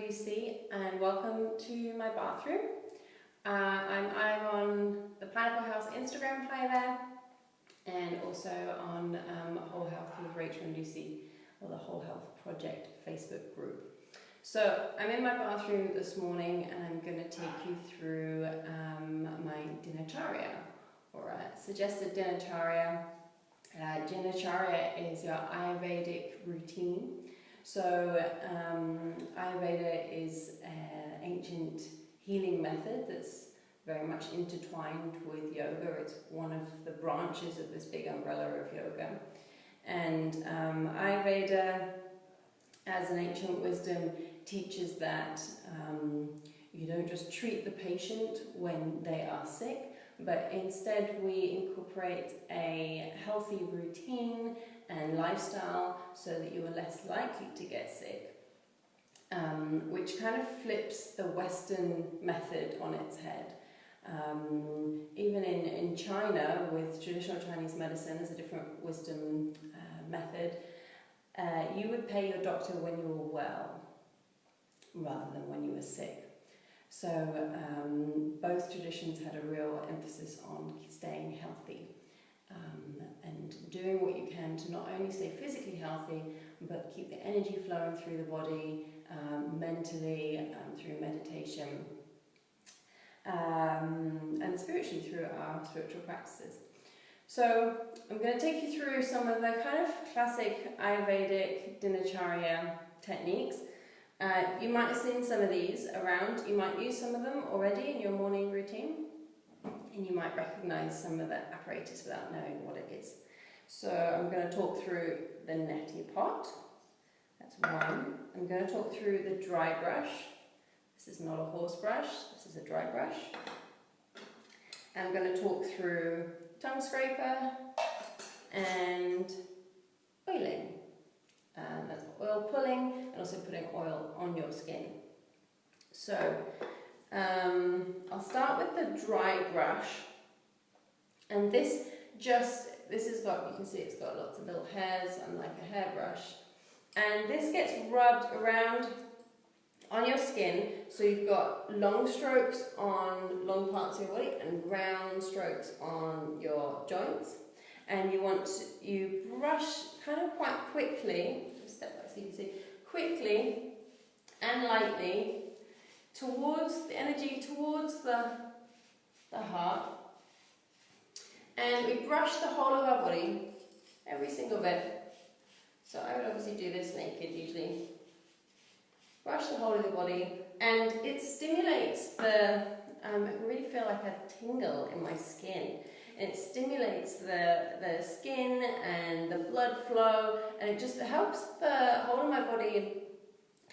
Lucy and welcome to my bathroom. I'm on the Pineapple House Instagram, hi there, and also on Whole Health with Rachel and Lucy, or the Whole Health Project Facebook group. So I'm in my bathroom this morning and I'm going to take you through my Dinacharya, or suggested Dinacharya. Dinacharya is your Ayurvedic routine. So Ayurveda is an ancient healing method that's very much intertwined with yoga. It's one of the branches of this big umbrella of yoga. And Ayurveda, as an ancient wisdom, teaches that you don't just treat the patient when they are sick, but instead we incorporate a healthy routine and lifestyle so that you are less likely to get sick, which kind of flips the Western method on its head. Even in China, with traditional Chinese medicine as a different wisdom method, you would pay your doctor when you were well rather than when you were sick. So both traditions had a real emphasis on staying healthy and doing what you can to not only stay physically healthy, but keep the energy flowing through the body, mentally, through meditation, and spiritually through our spiritual practices. So I'm going to take you through some of the kind of classic Ayurvedic Dinacharya techniques. You might have seen some of these around. You might use some of them already in your morning routine, and you might recognize some of the apparatus without knowing what it is. So I'm going to talk through the neti pot. That's one. I'm going to talk through the dry brush. This is not a horse brush, this is a dry brush. I'm going to talk through tongue scraper and oiling. That's oil pulling and also putting oil on your skin. So I'll start with the dry brush, and this has got, you can see it's got lots of little hairs, unlike a hairbrush, and this gets rubbed around on your skin, so you've got long strokes on long parts of your body and round strokes on your joints. And you brush kind of quite quickly, step back so you can see, quickly and lightly towards the energy, towards the heart. And we brush the whole of our body, every single bit. So I would obviously do this naked usually. Brush the whole of the body, and it stimulates I really feel like a tingle in my skin. It stimulates the skin and the blood flow, and it just helps the whole of my body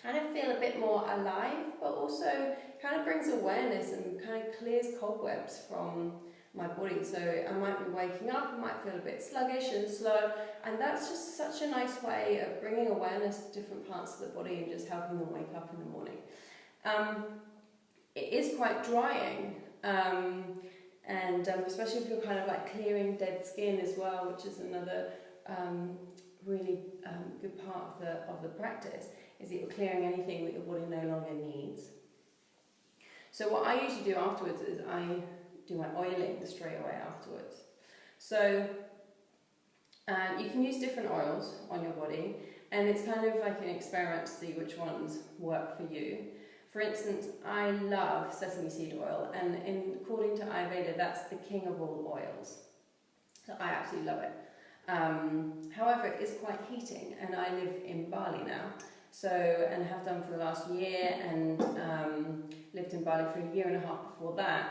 kind of feel a bit more alive, but also kind of brings awareness and kind of clears cobwebs from my body. So I might be waking up, I might feel a bit sluggish and slow, and that's just such a nice way of bringing awareness to different parts of the body and just helping them wake up in the morning. It is quite drying, and especially if you're kind of like clearing dead skin as well, which is another really good part of the practice, is that you're clearing anything that your body no longer needs. So what I usually do afterwards is I do my oiling straight away afterwards. So you can use different oils on your body, and it's kind of like an experiment to see which ones work for you. For instance, I love sesame seed oil, and according to Ayurveda, that's the king of all oils. So I absolutely love it. However, it is quite heating, and I live in Bali now, and have done for the last year, and lived in Bali for a year and a half before that.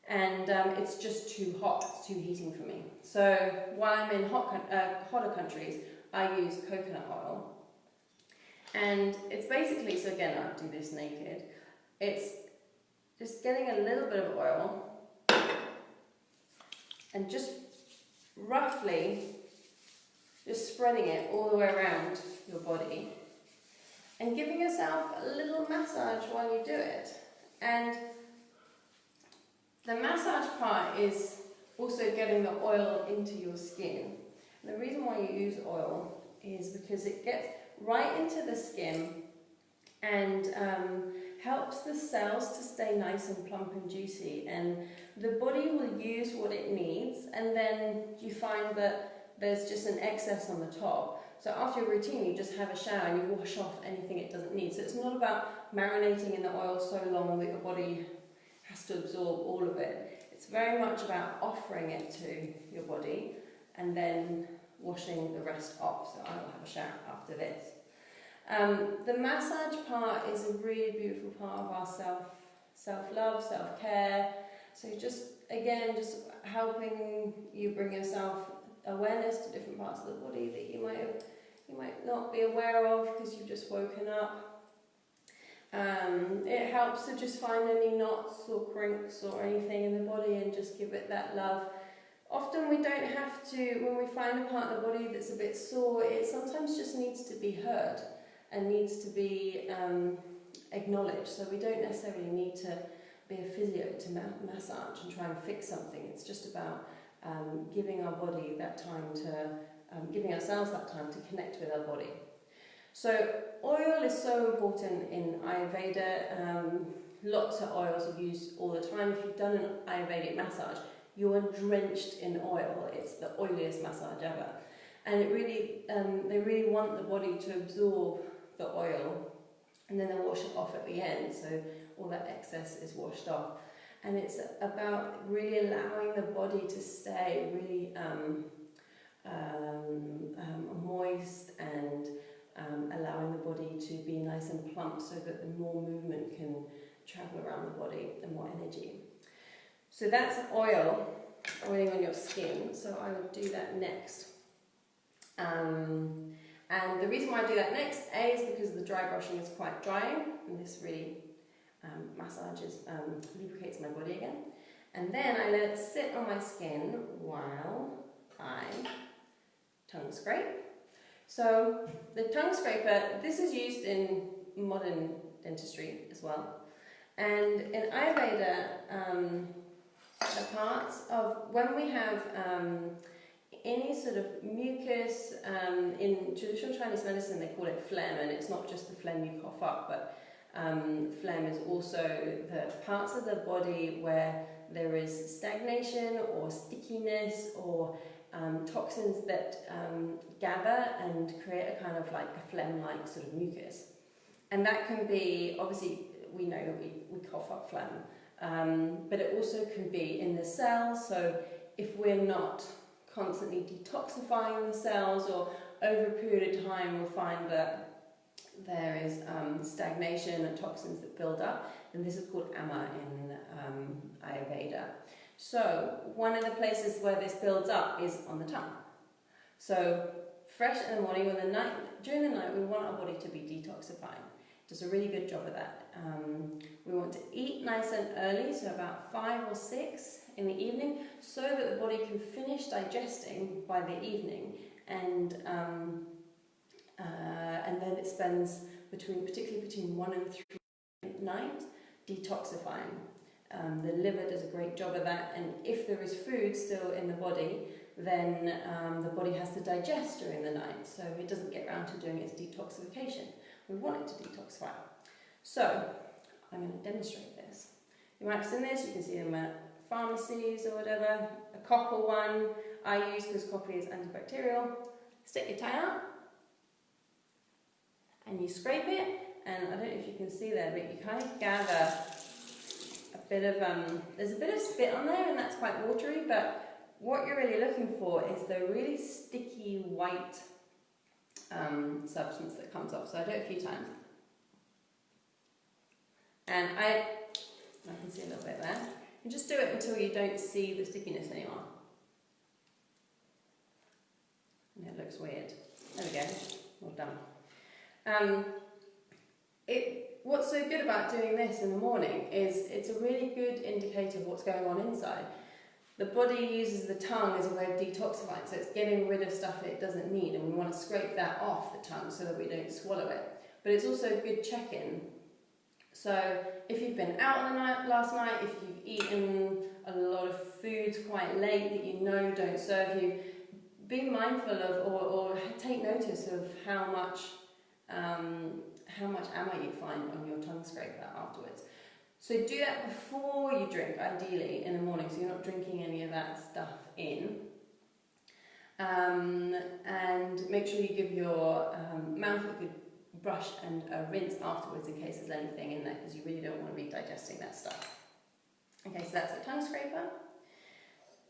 And it's just too hot, it's too heating for me. So while I'm in hotter countries, I use coconut oil. And it's basically, so again, I'll do this naked, it's just getting a little bit of oil and just roughly just spreading it all the way around your body and giving yourself a little massage while you do it. And the massage part is also getting the oil into your skin. And the reason why you use oil is because it gets right into the skin and helps the cells to stay nice and plump and juicy, and the body will use what it needs, and then you find that there's just an excess on the top. So after your routine, you just have a shower and you wash off anything it doesn't need. So it's not about marinating in the oil so long that your body has to absorb all of it. It's very much about offering it to your body and then washing the rest off. So I will have a shower after this. The massage part is a really beautiful part of our self-love, self-care. So just helping you bring yourself awareness to different parts of the body that you might not be aware of because you've just woken up. It helps to just find any knots or crinks or anything in the body and just give it that love. Often we don't have to, when we find a part of the body that's a bit sore, it sometimes just needs to be heard and needs to be acknowledged. So we don't necessarily need to be a physio to massage and try and fix something. It's just about giving our body that time to, giving ourselves that time to connect with our body. So oil is so important in Ayurveda. Lots of oils are used all the time. If you've done an Ayurvedic massage, you are drenched in oil. It's the oiliest massage ever. And it really, they really want the body to absorb the oil, and then they wash it off at the end, so all that excess is washed off. And it's about really allowing the body to stay really moist and allowing the body to be nice and plump so that the more movement can travel around the body and more energy. So that's oiling on your skin, so I will do that next. And the reason why I do that next, A, is because the dry brushing is quite drying, and this really massages, lubricates my body again. And then I let it sit on my skin while I tongue scrape. So the tongue scraper, this is used in modern dentistry as well. And in Ayurveda, the parts of, when we have any sort of mucus, in traditional Chinese medicine they call it phlegm, and it's not just the phlegm you cough up, but phlegm is also the parts of the body where there is stagnation or stickiness or toxins that gather and create a kind of like a phlegm-like sort of mucus. And that can be, obviously we know we cough up phlegm, but it also can be in the cells. So if we're not constantly detoxifying the cells, or over a period of time we'll find that there is stagnation and toxins that build up, and this is called ama in Ayurveda. So one of the places where this builds up is on the tongue. So fresh in the morning, during the night we want our body to be detoxifying. It does a really good job of that. We want to eat nice and early, so about 5 or 6 in the evening, so that the body can finish digesting by the evening, and then it spends particularly between 1 and 3 at night detoxifying. The liver does a great job of that, and if there is food still in the body, then the body has to digest during the night, so it doesn't get around to doing its detoxification. We want it to detoxify. So I'm going to demonstrate this. You might have seen this, you can see them at pharmacies or whatever. A copper one I use because copper is antibacterial. Stick your tongue out and you scrape it, and I don't know if you can see there, but you kind of gather a bit of, there's a bit of spit on there and that's quite watery, but what you're really looking for is the really sticky white substance that comes off. So I do it a few times. And I can see a little bit there. You just do it until you don't see the stickiness anymore. And it looks weird. There we go. Well done. What's so good about doing this in the morning is it's a really good indicator of what's going on inside. The body uses the tongue as a way of detoxifying, so it's getting rid of stuff that it doesn't need, and we want to scrape that off the tongue so that we don't swallow it. But it's also a good check-in. So if you've been out last night, if you've eaten a lot of foods quite late that you know don't serve you, be mindful of or take notice of how much how much ammo you find on your tongue scraper afterwards. So do that before you drink, ideally, in the morning, so you're not drinking any of that stuff in. And make sure you give your mouth a good brush and a rinse afterwards in case there's anything in there, because you really don't want to be digesting that stuff. Okay, so that's the tongue scraper.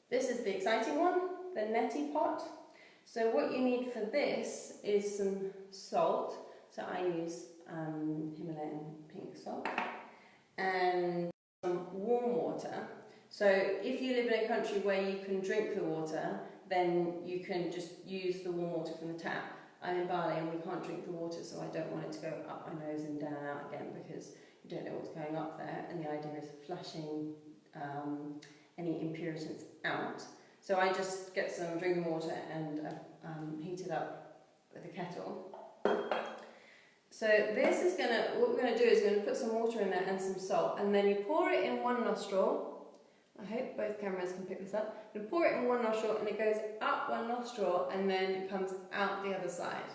This is the exciting one, the neti pot. So what you need for this is some salt. So I use Himalayan pink salt and some warm water. So if you live in a country where you can drink the water, then you can just use the warm water from the tap. I'm in Bali and we can't drink the water, so I don't want it to go up my nose and down and out again, because you don't know what's going up there, and the idea is flushing any impurities out. So I just get some drinking water and heat it up with a kettle. So this is what we're gonna do is we're gonna put some water in there and some salt, and then you pour it in one nostril. I hope both cameras can pick this up. You pour it in one nostril and it goes up one nostril and then it comes out the other side.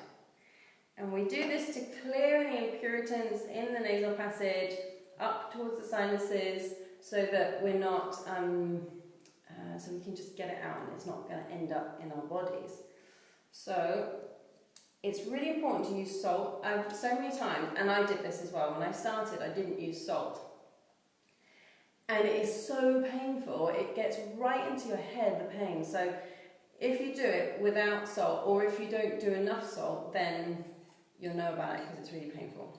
And we do this to clear any impurities in the nasal passage up towards the sinuses, so that we're not, so we can just get it out and it's not going to end up in our bodies. So it's really important to use salt. So many times, and I did this as well, when I started I didn't use salt. And it is so painful, it gets right into your head, the pain. So if you do it without salt, or if you don't do enough salt, then you'll know about it because it's really painful.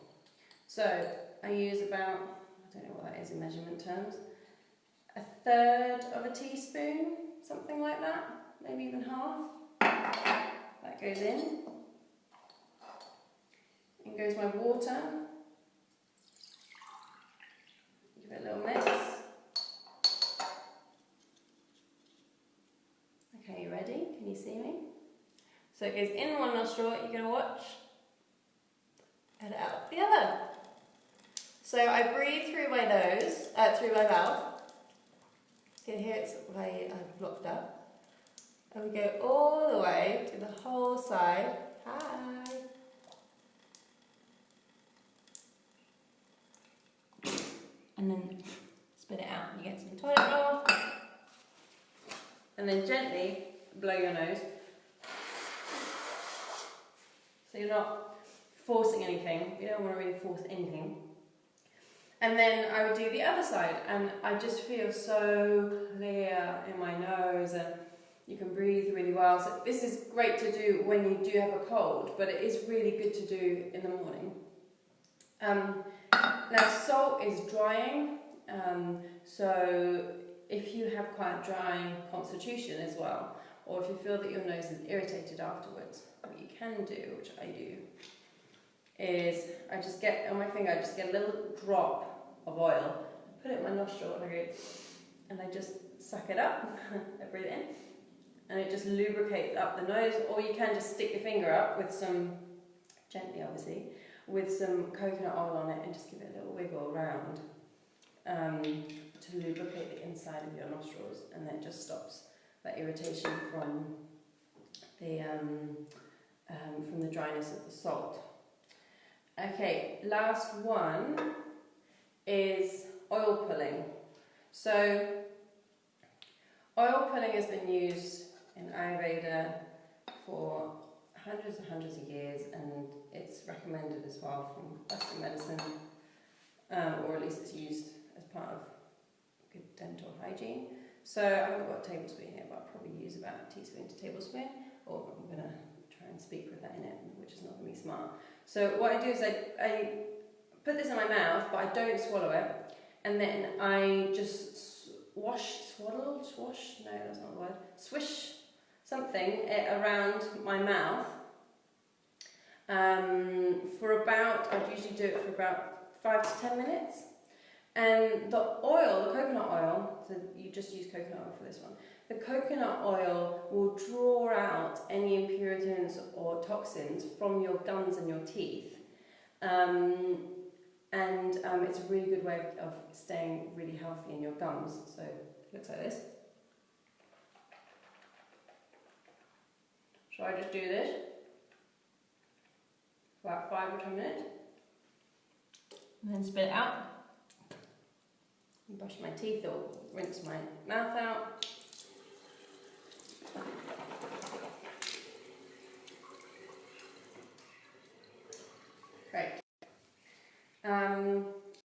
So I use about, I don't know what that is in measurement terms, 1/3 of a teaspoon, something like that, maybe even half. That goes in. In goes my water. Give it a little mix. Okay, you ready? Can you see me? So it goes in one nostril, you're going to watch, and out the other. So I breathe through my nose, through my mouth. You can hear it's blocked up. And we go all the way to the whole side. Hi. And then spit it out. You get some toilet roll. And then gently blow your nose. So you're not forcing anything. You don't want to really force anything. And then I would do the other side, and I just feel so clear in my nose, and you can breathe really well. So this is great to do when you do have a cold, but it is really good to do in the morning. Now salt is drying, so if you have quite a dry constitution as well, or if you feel that your nose is irritated afterwards, what you can do, which I do, is I just get, on my finger, I just get a little drop of oil, put it in my nostril, and I just suck it up, I breathe it in, and it just lubricates up the nose, or you can just stick your finger up with some, gently obviously, with some coconut oil on it and just give it a little wiggle around to lubricate the inside of your nostrils, and then it just stops that irritation from the dryness of the salt. Okay, last one is oil pulling. So oil pulling has been used in Ayurveda for hundreds and hundreds of years, and it's recommended as well from Western medicine, or at least it's used as part of good dental hygiene. So I haven't got a tablespoon here, but I'll probably use about a teaspoon to tablespoon, or I'm going to try and speak with that in it, which is not going to be smart. So what I do is I put this in my mouth, but I don't swallow it, and then I just swish something around my mouth for about, I'd usually do it for about 5 to 10 minutes. And the oil, the coconut oil, so you just use coconut oil for this one, the coconut oil will draw out any impurities or toxins from your gums and your teeth. It's a really good way of staying really healthy in your gums. So it looks like this. Shall I just do this for about 5 or 10 minutes? and then spit it out. Brush my teeth or rinse my mouth out. Great.